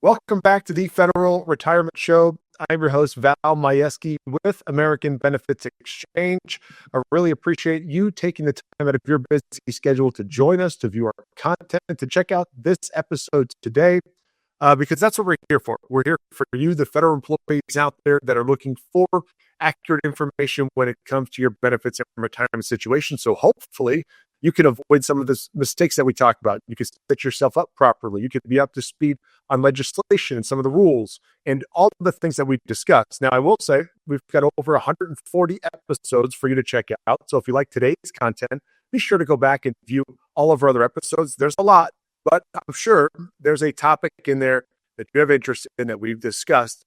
Welcome back to the Federal Retirement Show. I'm your host, Val Majewski with American Benefits Exchange. I really appreciate you taking the time out of your busy schedule to join us, to view our content, to check out this episode today, because that's what we're here for. We're here for you, the federal employees out there that are looking for accurate information when it comes to your benefits and retirement situation. So hopefully you can avoid some of the mistakes that we talk about. You can set yourself up properly. You can be up to speed on legislation and some of the rules and all of the things that we discussed. Now, I will say we've got over 140 episodes for you to check out. So if you like today's content, be sure to go back and view all of our other episodes. There's a lot, but I'm sure there's a topic in there that you have interest in that we've discussed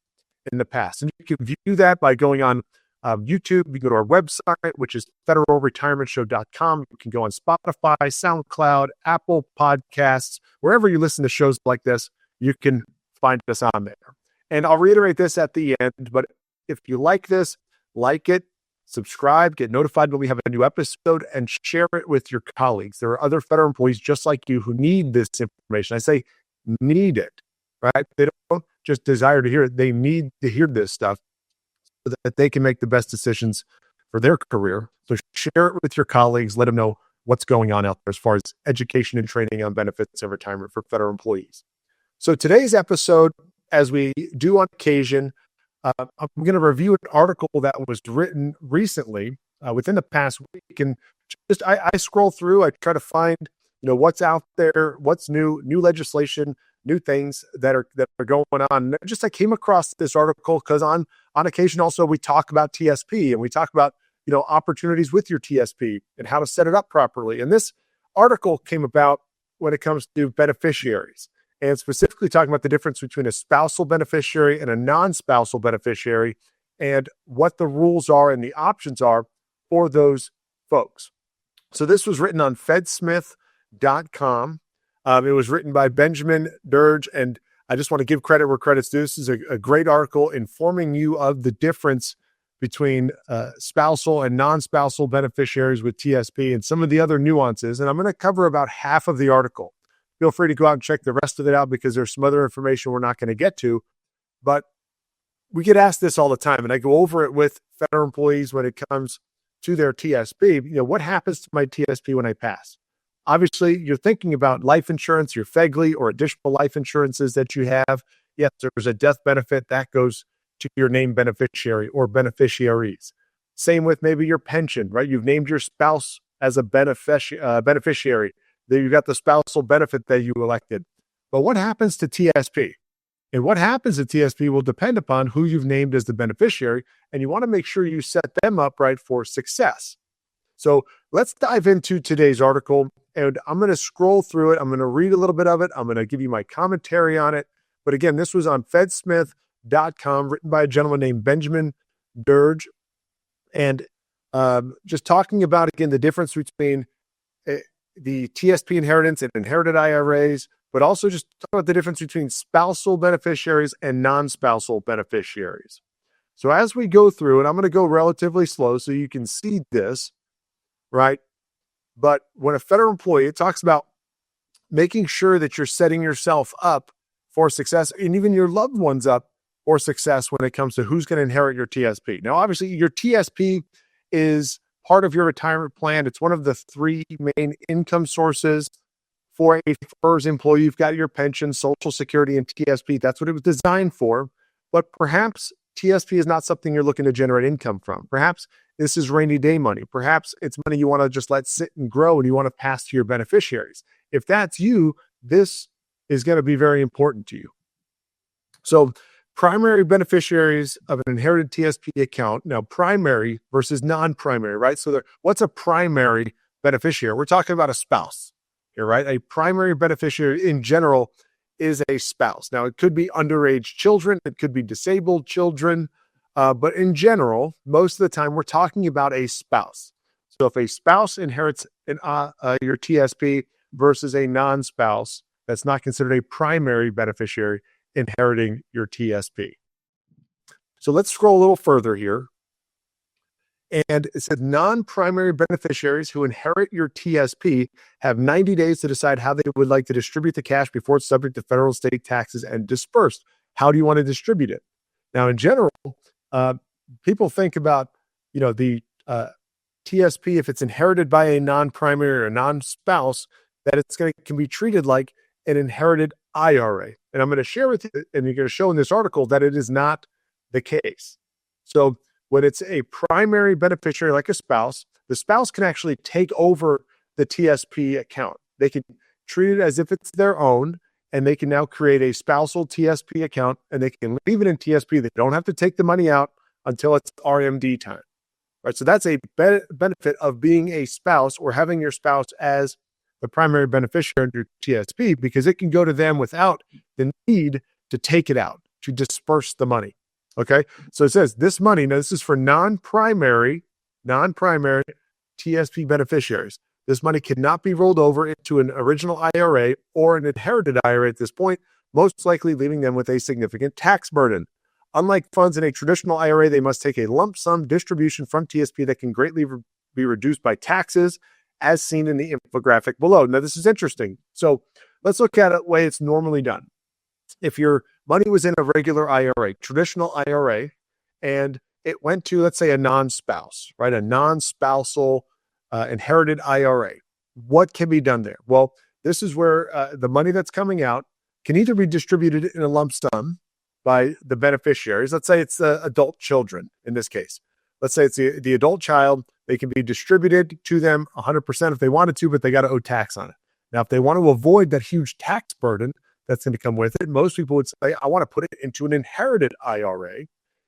in the past. And you can view that by going on YouTube. You can go to our website, which is federalretirementshow.com. You can go on Spotify, SoundCloud, Apple Podcasts, wherever you listen to shows like this, you can find us on there. And I'll reiterate this at the end, but if you like this, like it, subscribe, get notified when we have a new episode, and share it with your colleagues. There are other federal employees just like you who need this information. I say need it, right? They don't just desire to hear it. They need to hear this stuff so that they can make the best decisions for their career. So share it with your colleagues. Let them know what's going on out there as far as education and training on benefits and retirement for federal employees. So today's episode, as we do on occasion, I'm going to review an article that was written recently within the past week. And just I scroll through, I try to find what's out there, what's new legislation, new things that are going on. Just I came across this article because on occasion also we talk about TSP and we talk about opportunities with your TSP and how to set it up properly. And this article came about when it comes to beneficiaries, and specifically talking about the difference between a spousal beneficiary and a non-spousal beneficiary and what the rules are and the options are for those folks. So this was written on fedsmith.com. It was written by Benjamin Dirge, and I just want to give credit where credit's due. This is a great article informing you of the difference between spousal and non-spousal beneficiaries with TSP and some of the other nuances. And I'm going to cover about half of the article. Feel free to go out and check the rest of it out because there's some other information we're not going to get to. But we get asked this all the time, and I go over it with federal employees when it comes to their TSP. What happens to my TSP when I pass? Obviously, you're thinking about life insurance, your FEGLI or additional life insurances that you have. Yes, there's a death benefit that goes to your named beneficiary or beneficiaries. Same with maybe your pension, right? You've named your spouse as a beneficiary. Then you've got the spousal benefit that you elected. But what happens to TSP? And what happens to TSP will depend upon who you've named as the beneficiary, and you want to make sure you set them up right for success. So let's dive into today's article, and I'm going to scroll through it. I'm going to read a little bit of it. I'm going to give you my commentary on it. But again, this was on fedsmith.com, written by a gentleman named Benjamin Dirge. And just talking about, again, the difference between the TSP inheritance and inherited IRAs, but also just talk about the difference between spousal beneficiaries and non-spousal beneficiaries. So as we go through, and I'm going to go relatively slow so you can see this, right? But when a federal employee, it talks about making sure that you're setting yourself up for success and even your loved ones up for success when it comes to who's going to inherit your TSP. Now, obviously, your TSP is part of your retirement plan. It's one of the three main income sources for a FERS employee. You've got your pension, Social Security, and TSP. That's what it was designed for. But perhaps TSP is not something you're looking to generate income from. Perhaps this is rainy day money. Perhaps it's money you want to just let sit and grow and you want to pass to your beneficiaries. If that's you, this is going to be very important to you. So primary beneficiaries of an inherited TSP account. Now, primary versus non-primary, right? So what's a primary beneficiary? We're talking about a spouse here, right? A primary beneficiary in general is a spouse. Now, it could be underage children. It could be disabled children. But in general, most of the time, we're talking about a spouse. So if a spouse inherits your TSP versus a non-spouse, that's not considered a primary beneficiary inheriting your TSP. So let's scroll a little further here. And it said non-primary beneficiaries who inherit your TSP have 90 days to decide how they would like to distribute the cash before it's subject to federal, state taxes and dispersed. How do you want to distribute it? Now, in general, uh, people think about, the TSP, if it's inherited by a non-primary or a non-spouse, that can be treated like an inherited IRA. And I'm going to share with you, and you're going to show in this article that it is not the case. So when it's a primary beneficiary like a spouse, the spouse can actually take over the TSP account. They can treat it as if it's their own, and they can now create a spousal TSP account, and they can leave it in TSP. They don't have to take the money out until it's RMD time. Right? So that's a benefit of being a spouse or having your spouse as the primary beneficiary under TSP, because it can go to them without the need to take it out, to disperse the money. Okay. So it says this money, now this is for non-primary TSP beneficiaries. This money cannot be rolled over into an original IRA or an inherited IRA at this point, most likely leaving them with a significant tax burden. Unlike funds in a traditional IRA, they must take a lump sum distribution from TSP that can greatly be reduced by taxes, as seen in the infographic below. Now, this is interesting. So let's look at the way it's normally done. If your money was in a regular IRA, traditional IRA, and it went to, let's say, a non-spouse, right? A non-spousal inherited IRA. What can be done there? Well, this is where the money that's coming out can either be distributed in a lump sum by the beneficiaries. Let's say it's the adult children in this case. Let's say it's the adult child. They can be distributed to them 100% if they wanted to, but they got to owe tax on it. Now, if they want to avoid that huge tax burden that's going to come with it, most people would say, I want to put it into an inherited IRA,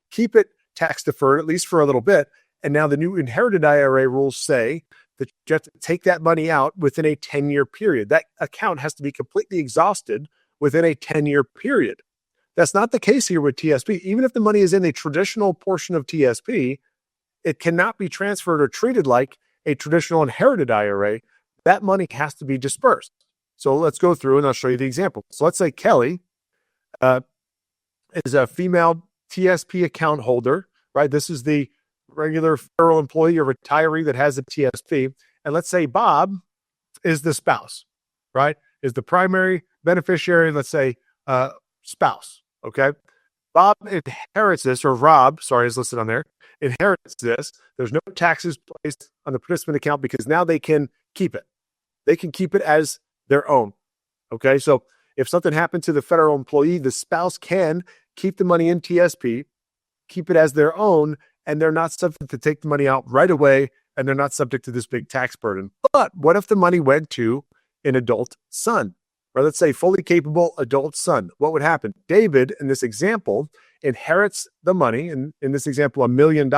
keep it tax deferred, at least for a little bit. And now the new inherited IRA rules say that you have to take that money out within a 10-year period. That account has to be completely exhausted within a 10-year period. That's not the case here with TSP. Even if the money is in a traditional portion of TSP, it cannot be transferred or treated like a traditional inherited IRA. That money has to be dispersed. So let's go through and I'll show you the example. So let's say Kelly is a female TSP account holder, right? This is the regular federal employee or retiree that has a TSP. And let's say Bob is the spouse, right? Is the primary beneficiary, let's say spouse, okay? Bob inherits this, or Rob, sorry, is listed on there, inherits this. There's no taxes placed on the participant account because now they can keep it. They can keep it as their own, okay? So if something happened to the federal employee, the spouse can keep the money in TSP, keep it as their own, and they're not subject to take the money out right away, and they're not subject to this big tax burden. But what if the money went to an adult son? Or let's say fully capable adult son. What would happen? David, in this example, inherits the money, in this example, $1 million,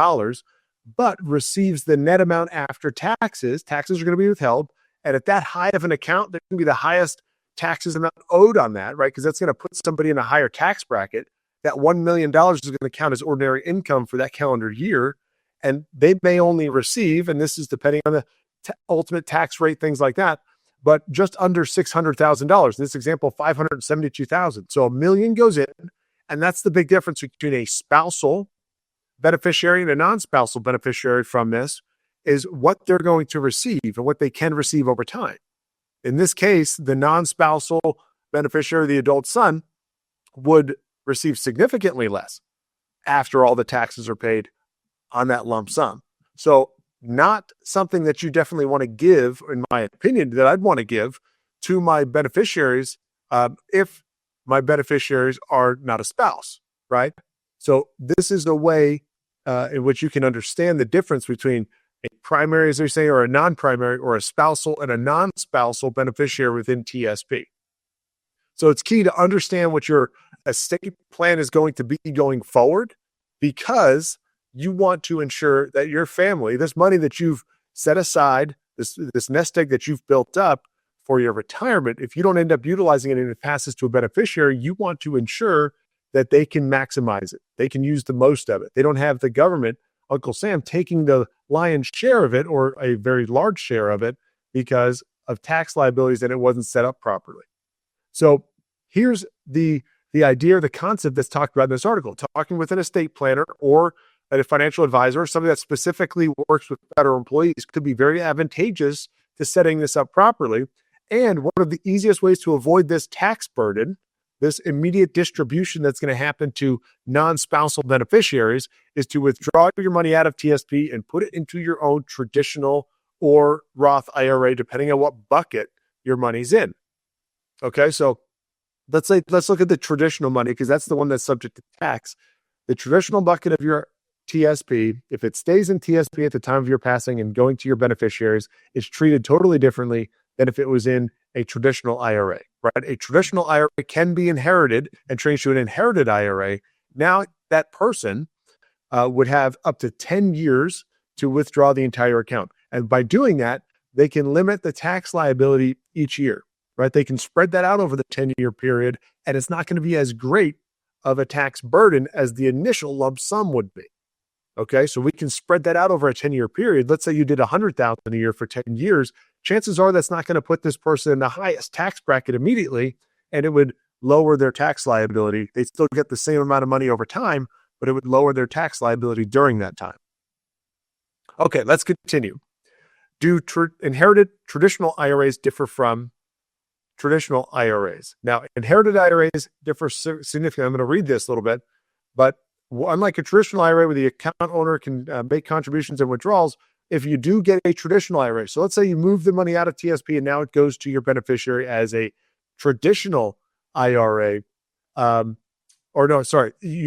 but receives the net amount after taxes. Taxes are going to be withheld. And at that high of an account, there's going to be the highest taxes amount owed on that, right? Because that's going to put somebody in a higher tax bracket. That $1 million is going to count as ordinary income for that calendar year. And they may only receive, and this is depending on the ultimate tax rate, things like that, but just under $600,000. In this example, $572,000. So $1 million goes in, and that's the big difference between a spousal beneficiary and a non-spousal beneficiary from this, is what they're going to receive and what they can receive over time. In this case, the non-spousal beneficiary, the adult son, would receive significantly less after all the taxes are paid on that lump sum. So not something that you definitely want to give, in my opinion, that I'd want to give to my beneficiaries if my beneficiaries are not a spouse, right? So this is a way in which you can understand the difference between a primary, as they say, or a non-primary, or a spousal and a non-spousal beneficiary within TSP. So it's key to understand what your estate plan is going to be going forward, because you want to ensure that your family, this money that you've set aside, this nest egg that you've built up for your retirement, if you don't end up utilizing it and it passes to a beneficiary, you want to ensure that they can maximize it. They can use the most of it. They don't have the government, Uncle Sam, taking the lion's share of it, or a very large share of it, because of tax liabilities and it wasn't set up properly. So here's the idea, the concept that's talked about in this article. Talking with an estate planner or a financial advisor, somebody that specifically works with federal employees, could be very advantageous to setting this up properly. And one of the easiest ways to avoid this tax burden, this immediate distribution that's going to happen to non-spousal beneficiaries, is to withdraw your money out of TSP and put it into your own traditional or Roth IRA, depending on what bucket your money's in. Okay, so let's look at the traditional money, because that's the one that's subject to tax. The traditional bucket of your TSP, if it stays in TSP at the time of your passing and going to your beneficiaries, is treated totally differently than if it was in a traditional IRA, right? A traditional IRA can be inherited and changed to an inherited IRA. Now that person would have up to 10 years to withdraw the entire account. And by doing that, they can limit the tax liability each year, right? They can spread that out over the 10-year period, and it's not going to be as great of a tax burden as the initial lump sum would be. Okay, so we can spread that out over a 10-year period. Let's say you did $100,000 a year for 10 years. Chances are that's not going to put this person in the highest tax bracket immediately, and it would lower their tax liability. They still get the same amount of money over time, but it would lower their tax liability during that time. Okay, let's continue. Do inherited traditional IRAs differ from traditional IRAs? Now, inherited IRAs differ significantly. I'm going to read this a little bit, but unlike a traditional IRA where the account owner can make contributions and withdrawals, if you do get a traditional IRA, so let's say you move the money out of TSP and now it goes to your beneficiary as a traditional IRA, you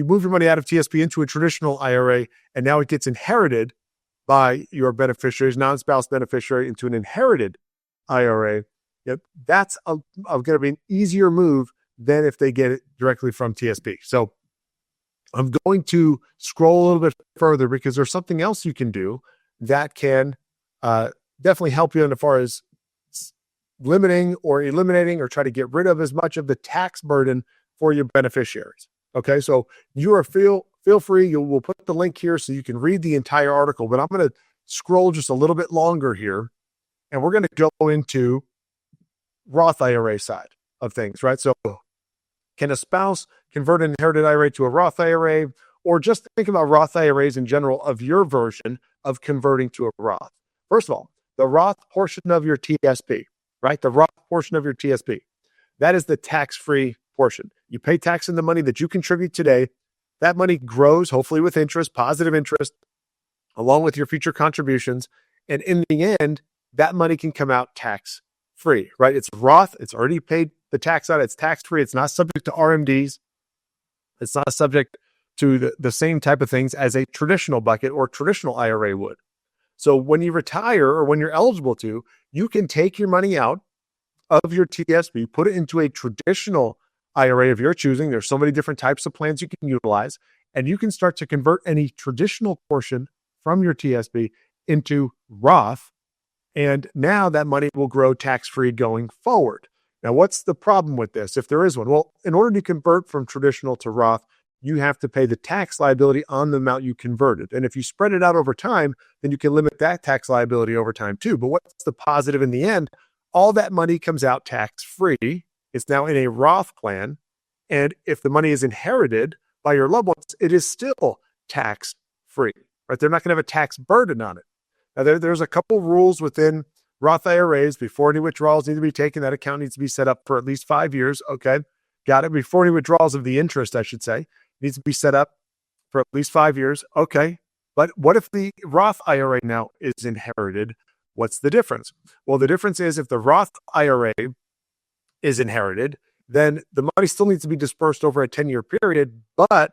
move your money out of TSP into a traditional IRA and now it gets inherited by your beneficiaries, non-spouse beneficiary, into an inherited IRA. Yep, that's going to be an easier move than if they get it directly from TSP. So I'm going to scroll a little bit further because there's something else you can do that can definitely help you in as far as limiting or eliminating or try to get rid of as much of the tax burden for your beneficiaries. Okay, so you are feel free. We'll put the link here so you can read the entire article, but I'm going to scroll just a little bit longer here, and we're going to go into Roth IRA side of things, right? So can a spouse convert an inherited IRA to a Roth IRA, or just think about Roth IRAs in general of your version of converting to a Roth? First of all, the Roth portion of your TSP, right? The Roth portion of your TSP, that is the tax-free portion. You pay tax on the money that you contribute today. That money grows, hopefully with interest, positive interest, along with your future contributions. And in the end, that money can come out tax-free, right? It's Roth. It's already paid the tax on it. It's tax-free. It's not subject to RMDs. It's not subject to the same type of things as a traditional bucket or traditional IRA would. So when you retire or when you're eligible to, you can take your money out of your TSP, put it into a traditional IRA of your choosing. There's so many different types of plans you can utilize, and you can start to convert any traditional portion from your TSP into Roth. And now that money will grow tax-free going forward. Now, what's the problem with this, if there is one? Well, in order to convert from traditional to Roth, you have to pay the tax liability on the amount you converted. And if you spread it out over time, then you can limit that tax liability over time too. But what's the positive in the end? All that money comes out tax-free. It's now in a Roth plan. And if the money is inherited by your loved ones, it is still tax-free, right? They're not going to have a tax burden on it. Now, there's a couple rules within Roth IRAs. Before any withdrawals need to be taken, that account needs to be set up for at least 5 years. Okay, got it. Before any withdrawals of the interest, I should say, needs to be set up for at least 5 years. Okay, but what if the Roth IRA now is inherited? What's the difference? Well, the difference is if the Roth IRA is inherited, then the money still needs to be dispersed over a 10-year period, but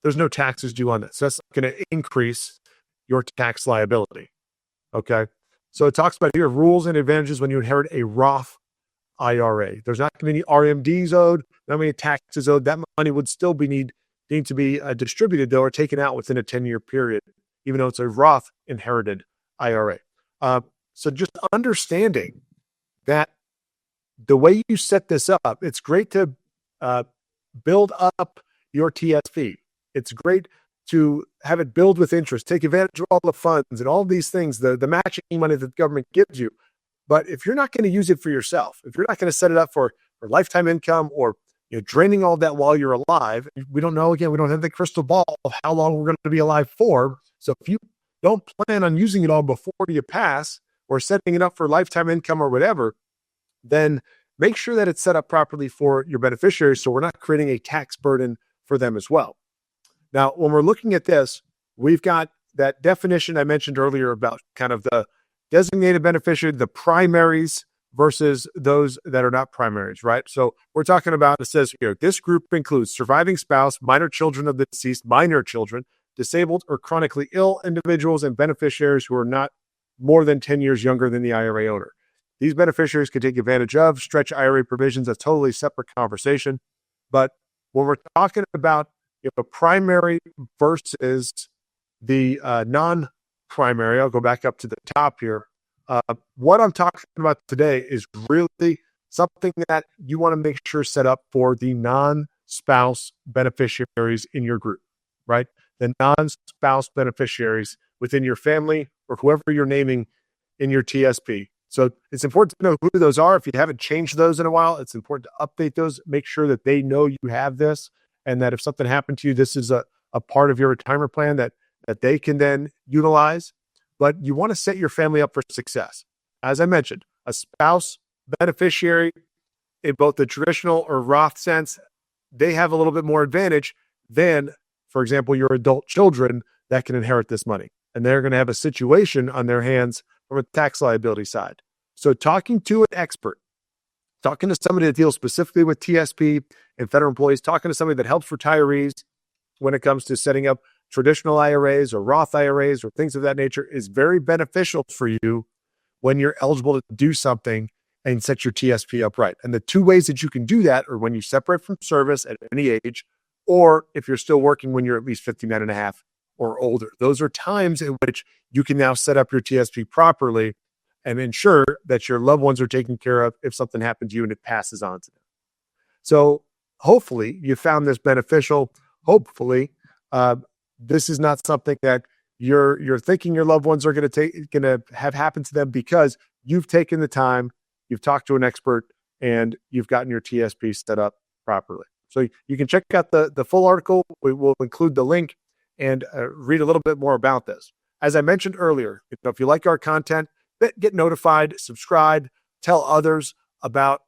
there's no taxes due on that. So that's going to increase your tax liability. Okay. So it talks about here rules and advantages when you inherit a Roth IRA. There's not going to be any RMDs owed, not many taxes owed. That money would still be need to be distributed though, or taken out within a 10-year period, even though it's a Roth inherited IRA. So just understanding that the way you set this up, it's great to build up your TSP. It's great to have it build with interest, take advantage of all the funds and all these things, the matching money that the government gives you. But if you're not going to use it for yourself, if you're not going to set it up for lifetime income or draining all that while you're alive. We don't know, again, we don't have the crystal ball of how long we're going to be alive for. So if you don't plan on using it all before you pass or setting it up for lifetime income or whatever, then make sure that it's set up properly for your beneficiaries so we're not creating a tax burden for them as well. Now, when we're looking at this, we've got that definition I mentioned earlier about kind of the designated beneficiary, the primaries versus those that are not primaries, right? So we're talking about, it says here, this group includes surviving spouse, minor children of the deceased, minor children, disabled or chronically ill individuals, and beneficiaries who are not more than 10 years younger than the IRA owner. These beneficiaries can take advantage of stretch IRA provisions, a totally separate conversation. But when we're talking about primary versus the non-primary, I'll go back up to the top here. What I'm talking about today is really something that you want to make sure set up for the non-spouse beneficiaries in your group, right? The non-spouse beneficiaries within your family or whoever you're naming in your TSP. So it's important to know who those are. If you haven't changed those in a while, it's important to update those, make sure that they know you have this, and that if something happened to you, this is a part of your retirement plan that they can then utilize. But you want to set your family up for success. As I mentioned, a spouse beneficiary in both the traditional or Roth sense, they have a little bit more advantage than, for example, your adult children that can inherit this money. And they're going to have a situation on their hands from a tax liability side. So talking to an expert, talking to somebody that deals specifically with TSP and federal employees, talking to somebody that helps retirees when it comes to setting up traditional IRAs or Roth IRAs or things of that nature is very beneficial for you when you're eligible to do something and set your TSP up right. And the two ways that you can do that are when you separate from service at any age, or if you're still working when you're at least 59 and a half or older. Those are times in which you can now set up your TSP properly and ensure that your loved ones are taken care of if something happens to you and it passes on to them. So hopefully you found this beneficial. Hopefully this is not something that you're thinking your loved ones are going to have happen to them because you've taken the time, you've talked to an expert, and you've gotten your TSP set up properly. So you can check out the full article. We will include the link and read a little bit more about this. As I mentioned earlier, if you like our content, get notified, subscribe, tell others about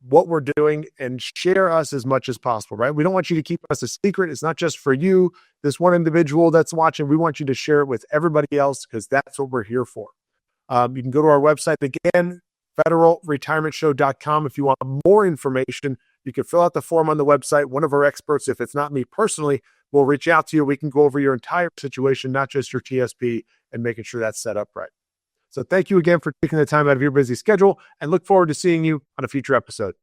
what we're doing, and share us as much as possible, right? We don't want you to keep us a secret. It's not just for you, this one individual that's watching. We want you to share it with everybody else because that's what we're here for. You can go to our website again, federalretirementshow.com. If you want more information, you can fill out the form on the website. One of our experts, if it's not me personally, will reach out to you. We can go over your entire situation, not just your TSP, and making sure that's set up right. So thank you again for taking the time out of your busy schedule, and look forward to seeing you on a future episode.